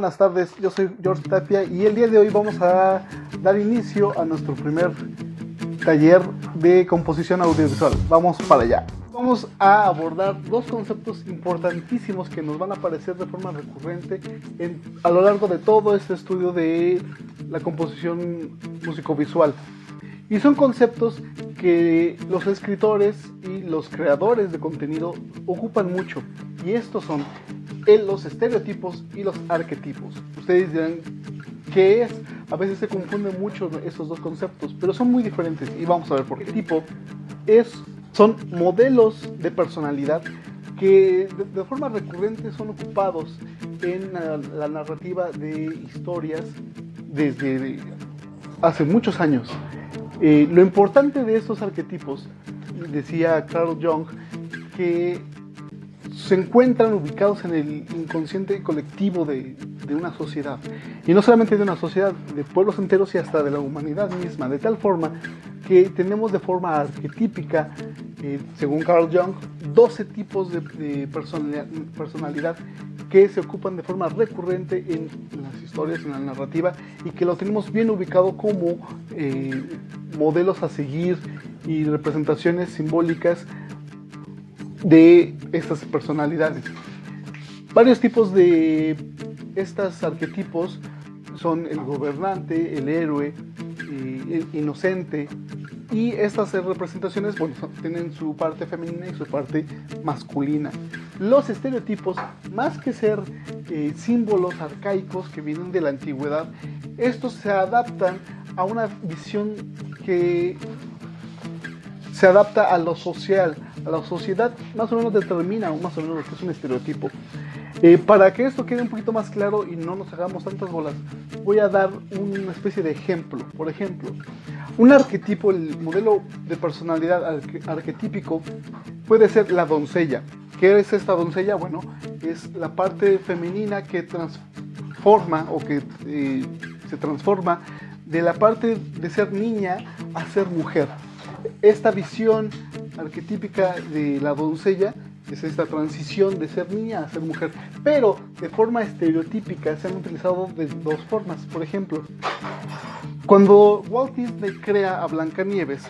buenas tardes, yo soy George Tapia y el día de hoy vamos a dar inicio a nuestro primer taller de composición audiovisual. Vamos para allá. Vamos a abordar dos conceptos importantísimos que nos van a aparecer de forma recurrente a lo largo de todo este estudio de la composición musicovisual. Y son conceptos que los escritores y los creadores de contenido ocupan mucho. Y estos son los estereotipos y los arquetipos. Ustedes dirán, ¿qué es? A veces se confunden mucho estos dos conceptos, pero son muy diferentes y vamos a ver por qué. Tipo son modelos de personalidad que de forma recurrente son ocupados en la narrativa de historias desde hace muchos años. Lo importante de estos arquetipos, decía Carl Jung, que se encuentran ubicados en el inconsciente colectivo de una sociedad, y no solamente de una sociedad, de pueblos enteros y hasta de la humanidad misma, de tal forma que tenemos de forma arquetípica, según Carl Jung, 12 tipos de personalidad que se ocupan de forma recurrente en las historias, en la narrativa, y que lo tenemos bien ubicado como modelos a seguir y representaciones simbólicas de estas personalidades. Varios tipos de estos arquetipos son el gobernante, el héroe, el inocente, y estas representaciones, bueno, tienen su parte femenina y su parte masculina. Los estereotipos, más que ser símbolos arcaicos que vienen de la antigüedad, estos se adaptan a una visión que se adapta a lo social, a la sociedad, más o menos determina más o menos lo que es un estereotipo. Para que esto quede un poquito más claro y no nos hagamos tantas bolas, voy a dar una especie de ejemplo. Por ejemplo, un arquetipo, el modelo de personalidad arquetípico puede ser la doncella. ¿Qué es esta doncella? Bueno, es la parte femenina que transforma o que se transforma de la parte de ser niña a ser mujer. Esta visión arquetípica de la doncella es esta transición de ser niña a ser mujer, pero de forma estereotípica se han utilizado de dos formas. Por ejemplo, cuando Walt Disney crea a Blancanieves,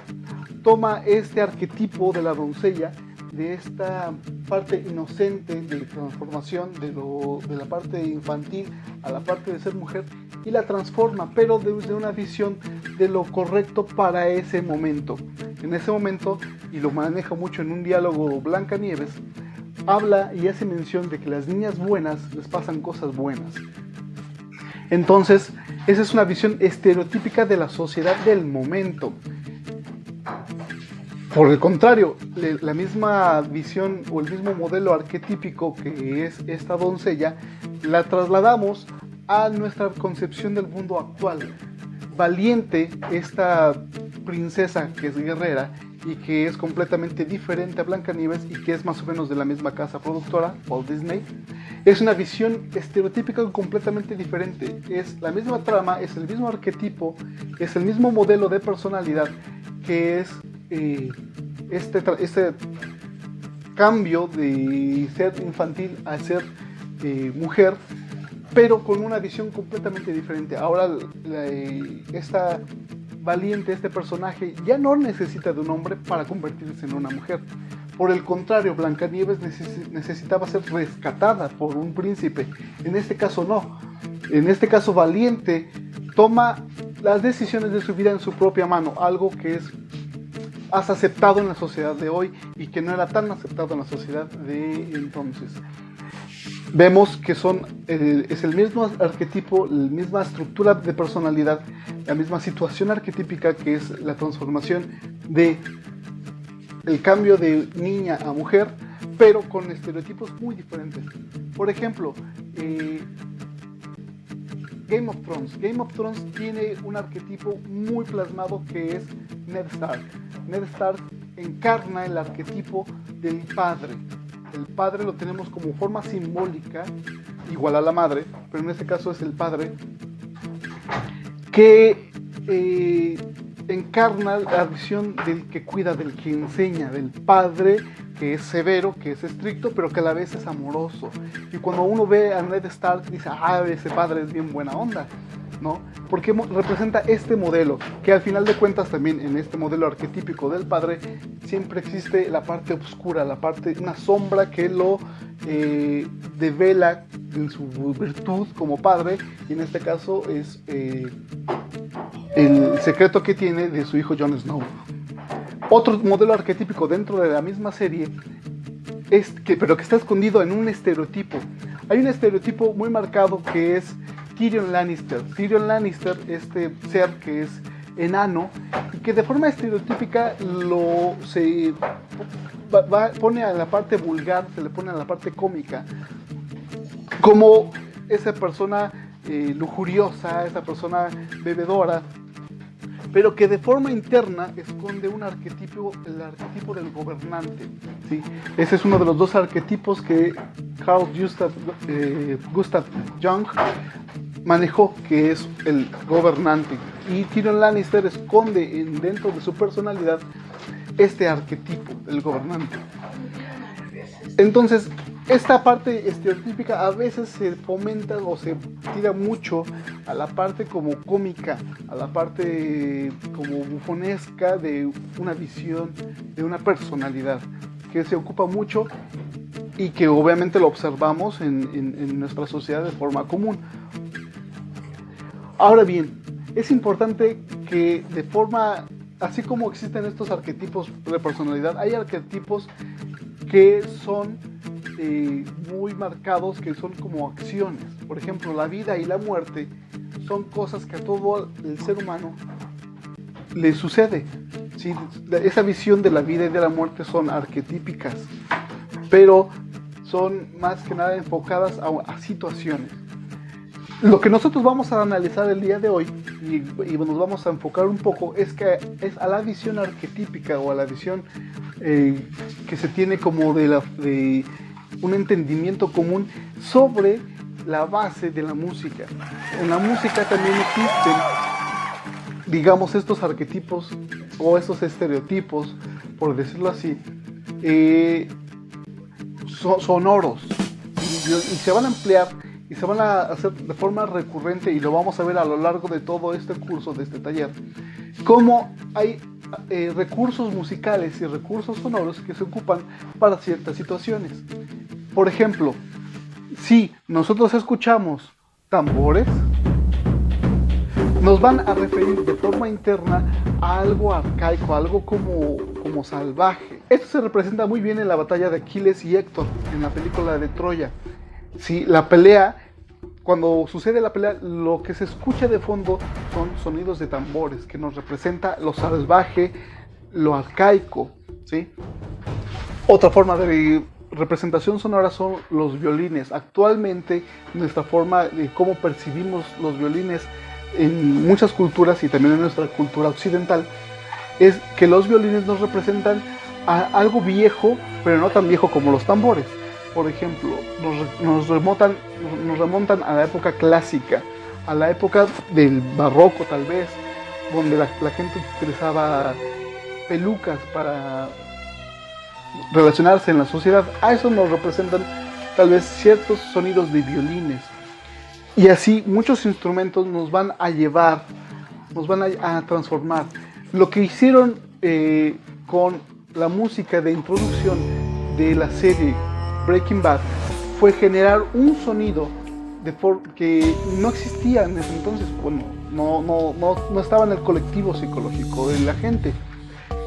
toma este arquetipo de la doncella, de esta parte inocente de transformación de la parte infantil a la parte de ser mujer, y la transforma, pero desde una visión de lo correcto para ese momento. En ese momento, y lo maneja mucho en un diálogo Blancanieves, habla y hace mención de que las niñas buenas les pasan cosas buenas. Entonces, esa es una visión estereotípica de la sociedad del momento. Por el contrario, la misma visión o el mismo modelo arquetípico que es esta doncella, la trasladamos a nuestra concepción del mundo actual. Valiente, esta princesa que es guerrera y que es completamente diferente a Blancanieves y que es más o menos de la misma casa productora, Walt Disney, es una visión estereotípica completamente diferente. Es la misma trama, es el mismo arquetipo, es el mismo modelo de personalidad, que es este cambio de ser infantil a ser mujer, pero con una visión completamente diferente. Ahora esta valiente, este personaje, ya no necesita de un hombre para convertirse en una mujer. Por el contrario, Blancanieves necesitaba ser rescatada por un príncipe. En este caso no. En este caso, Valiente toma las decisiones de su vida en su propia mano, algo que es aceptado en la sociedad de hoy y que no era tan aceptado en la sociedad de entonces. Vemos que es el mismo arquetipo, la misma estructura de personalidad, la misma situación arquetípica, que es la transformación de el cambio de niña a mujer, pero con estereotipos muy diferentes. Por ejemplo, Game of Thrones. Game of Thrones tiene un arquetipo muy plasmado que es Ned Stark. Ned Stark encarna el arquetipo del padre. El padre lo tenemos como forma simbólica, igual a la madre, pero en este caso es el padre, que encarna la visión del que cuida, del que enseña, del padre que es severo, que es estricto, pero que a la vez es amoroso. Y cuando uno ve a Ned Stark, dice, ese padre es bien buena onda, ¿no? Porque representa este modelo, que al final de cuentas también en este modelo arquetípico del padre, siempre existe la parte oscura, una sombra que lo devela en su virtud como padre, y en este caso es el secreto que tiene de su hijo Jon Snow. Otro modelo arquetípico dentro de la misma serie, pero que está escondido en un estereotipo. Hay un estereotipo muy marcado que es Tyrion Lannister. Tyrion Lannister, este ser que es enano, y que de forma estereotípica pone a la parte vulgar, se le pone a la parte cómica, como esa persona lujuriosa, esa persona bebedora, pero que de forma interna esconde un arquetipo, el arquetipo del gobernante, ¿sí? Ese es uno de los dos arquetipos que Carl Gustav Jung manejó, que es el gobernante. Y Tyrion Lannister esconde dentro de su personalidad este arquetipo, el gobernante. Entonces, esta parte estereotípica a veces se fomenta o se tira mucho a la parte como cómica, a la parte como bufonesca de una visión, de una personalidad, que se ocupa mucho y que obviamente lo observamos en nuestra sociedad de forma común. Ahora bien, es importante que de forma, así como existen estos arquetipos de personalidad, hay arquetipos que son muy marcados, que son como acciones. Por ejemplo, la vida y la muerte son cosas que a todo el ser humano le sucede, ¿sí? Esa visión de la vida y de la muerte son arquetípicas, pero son más que nada enfocadas a situaciones. Lo que nosotros vamos a analizar el día de hoy y nos vamos a enfocar un poco es a la visión arquetípica, o a la visión que se tiene como de un entendimiento común sobre la base de la música. En la música también existen, digamos, estos arquetipos o estos estereotipos, por decirlo así, sonoros, y se van a ampliar y se van a hacer de forma recurrente, y lo vamos a ver a lo largo de todo este curso, de este taller, cómo hay recursos musicales y recursos sonoros que se ocupan para ciertas situaciones. Por ejemplo, si nosotros escuchamos tambores, nos van a referir de forma interna a algo arcaico, a algo como salvaje. Esto se representa muy bien en la batalla de Aquiles y Héctor en la película de Troya. Sí, la pelea, cuando sucede la pelea, lo que se escucha de fondo son sonidos de tambores, que nos representa lo salvaje, lo arcaico, ¿sí? Otra forma de representación sonora son los violines. Actualmente, nuestra forma de cómo percibimos los violines en muchas culturas y también en nuestra cultura occidental es que los violines nos representan a algo viejo, pero no tan viejo como los tambores. Por ejemplo, nos remontan a la época clásica, a la época del barroco tal vez, donde la gente utilizaba pelucas para relacionarse en la sociedad. A eso nos representan tal vez ciertos sonidos de violines. Y así muchos instrumentos nos van a llevar, nos van a transformar. Lo que hicieron con la música de introducción de la serie Breaking Bad fue generar un sonido que no existía en ese entonces. Bueno, no estaba en el colectivo psicológico de la gente,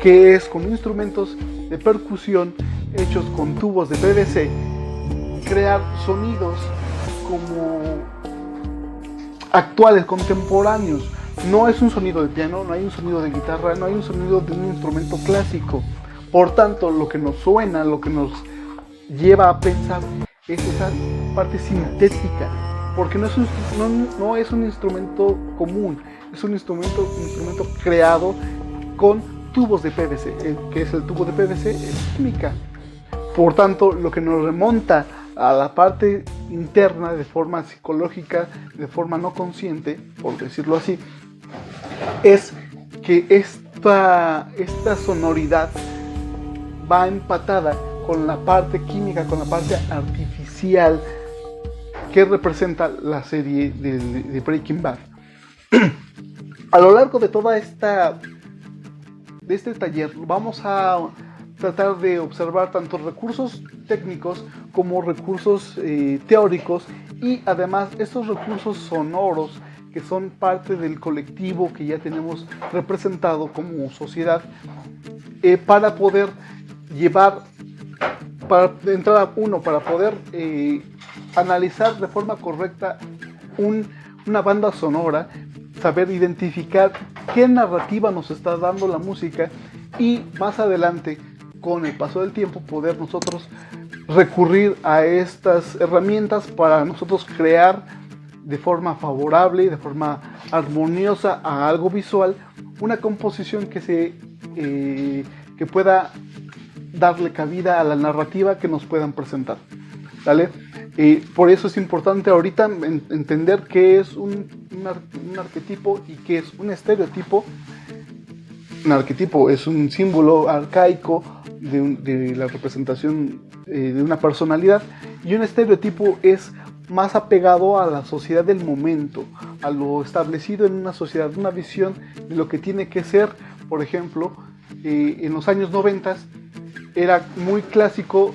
que es con instrumentos de percusión hechos con tubos de PVC, crear sonidos como actuales, contemporáneos. No es un sonido de piano, no hay un sonido de guitarra, no hay un sonido de un instrumento clásico. Por tanto, lo que nos suena, lo que nos lleva a pensar es esa parte sintética, porque no es un instrumento común, es un instrumento creado con tubos de PVC. Que es el tubo de PVC, es química. Por tanto, lo que nos remonta a la parte interna de forma psicológica, de forma no consciente, por decirlo así, es que esta sonoridad va empatada con la parte química, con la parte artificial que representa la serie de Breaking Bad. A lo largo de toda de este taller vamos a tratar de observar tanto recursos técnicos como recursos teóricos, y además estos recursos sonoros que son parte del colectivo que ya tenemos representado como sociedad, para poder llevar, para poder analizar de forma correcta una banda sonora, saber identificar qué narrativa nos está dando la música, y más adelante, con el paso del tiempo, poder nosotros recurrir a estas herramientas para nosotros crear de forma favorable y de forma armoniosa a algo visual una composición que pueda darle cabida a la narrativa que nos puedan presentar, ¿vale? Por eso es importante ahorita entender qué es un arquetipo y qué es un estereotipo. Un arquetipo es un símbolo arcaico de la representación de una personalidad, y un estereotipo es más apegado a la sociedad del momento, a lo establecido en una sociedad, una visión de lo que tiene que ser. Por ejemplo, en los años 90 era muy clásico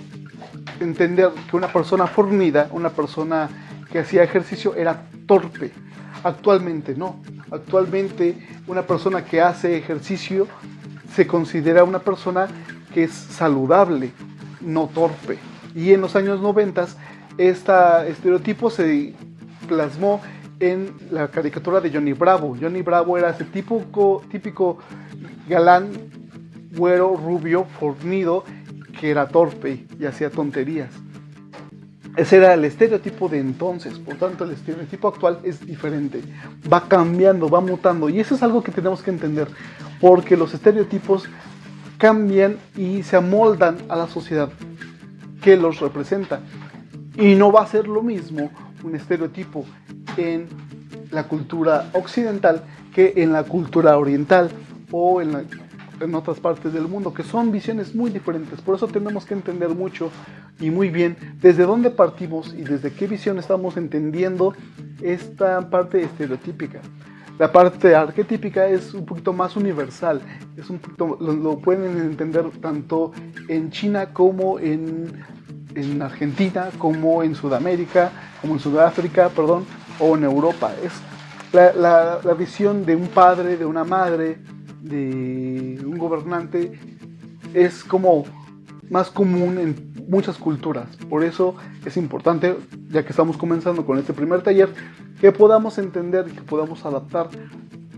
entender que una persona fornida, una persona que hacía ejercicio, era torpe. Actualmente no. Actualmente una persona que hace ejercicio se considera una persona que es saludable, no torpe. Y en los años 90 este estereotipo se plasmó en la caricatura de Johnny Bravo. Johnny Bravo era ese típico galán, güero, rubio, fornido, que era torpe y hacía tonterías. Ese era el estereotipo de entonces. Por tanto, el estereotipo actual es diferente, va cambiando, va mutando, y eso es algo que tenemos que entender, porque los estereotipos cambian y se amoldan a la sociedad que los representa, y no va a ser lo mismo un estereotipo en la cultura occidental que en la cultura oriental o en otras partes del mundo, que son visiones muy diferentes. Por eso tenemos que entender mucho y muy bien desde dónde partimos y desde qué visión estamos entendiendo esta parte estereotípica. La parte arquetípica es un poquito más universal, lo pueden entender tanto en China como en Argentina, como en Sudamérica, como en Sudáfrica, o en Europa. Es la visión de un padre, de una madre, de un gobernante, es como más común en muchas culturas. Por eso es importante, ya que estamos comenzando con este primer taller, que podamos entender y que podamos adaptar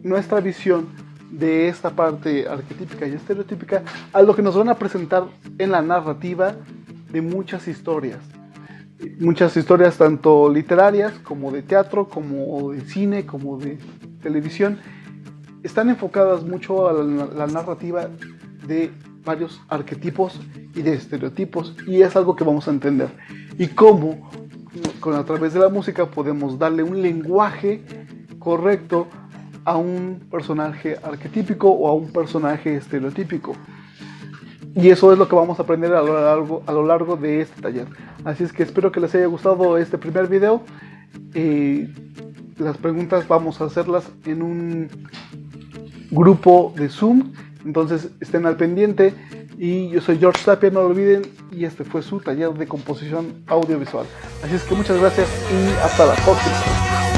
nuestra visión de esta parte arquetípica y estereotípica a lo que nos van a presentar en la narrativa de muchas historias tanto literarias como de teatro, como de cine, como de televisión. Están enfocadas mucho a la narrativa de varios arquetipos y de estereotipos, y es algo que vamos a entender, y cómo a través de la música podemos darle un lenguaje correcto a un personaje arquetípico o a un personaje estereotípico. Y eso es lo que vamos a aprender a lo largo de este taller. Así es que espero que les haya gustado este primer video. Las preguntas vamos a hacerlas en un grupo de Zoom, entonces estén al pendiente. Y yo soy George Tapia, no lo olviden, y este fue su taller de composición audiovisual. Así es que muchas gracias y hasta la próxima.